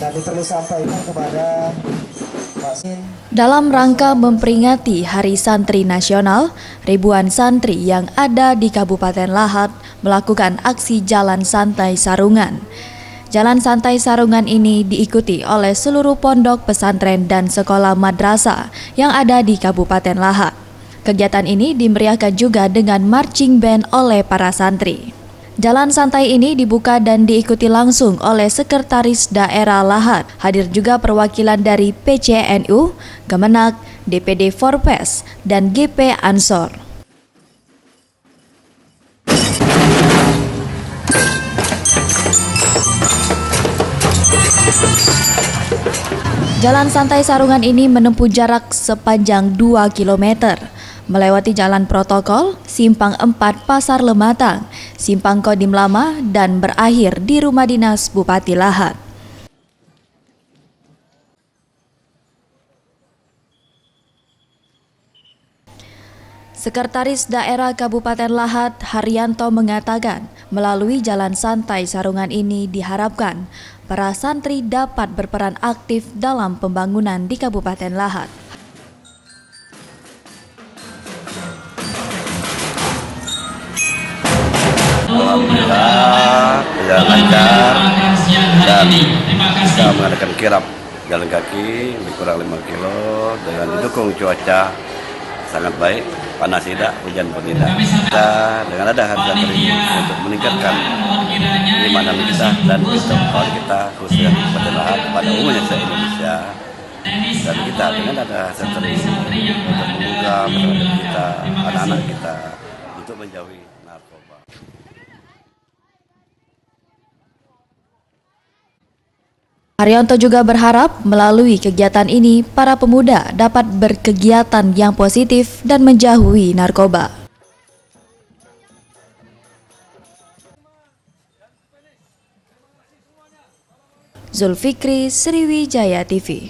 Kami perlu sampaikan kepada Pak Sin. Dalam rangka memperingati Hari Santri Nasional, ribuan santri yang ada di Kabupaten Lahat melakukan aksi Jalan Santai Sarungan. Jalan Santai Sarungan ini diikuti oleh seluruh pondok pesantren dan sekolah madrasah yang ada di Kabupaten Lahat. Kegiatan ini dimeriahkan juga dengan marching band oleh para santri. Jalan santai ini dibuka dan diikuti langsung oleh Sekretaris Daerah Lahat. Hadir juga perwakilan dari PCNU, Kemenak, DPD Forpes, dan GP Ansor. Jalan Santai Sarungan ini menempuh jarak sepanjang 2 km. Melewati jalan protokol, Simpang 4 Pasar Lematang, Simpang Kodim Lama, dan berakhir di Rumah Dinas Bupati Lahat. Sekretaris Daerah Kabupaten Lahat, Haryanto, mengatakan, melalui Jalan Santai Sarungan ini diharapkan para santri dapat berperan aktif dalam pembangunan di Kabupaten Lahat. Alhamdulillah berjalan lancar dan kita mengadakan kirap jalan kaki lebih kurang 5 kilo dengan didukung cuaca sangat baik, panas tidak, hujan pun tidak. Kita dengan ada hari santri untuk meningkatkan keimanan kita dan kawan kita khususnya Kabupaten Lahat pada umumnya se-Indonesia, dan kita dengan ada santri untuk membuka kita, anak-anak kita untuk menjauhi narkoba. Haryanto juga berharap melalui kegiatan ini para pemuda dapat berkegiatan yang positif dan menjauhi narkoba. Zulfikri, Sriwijaya TV.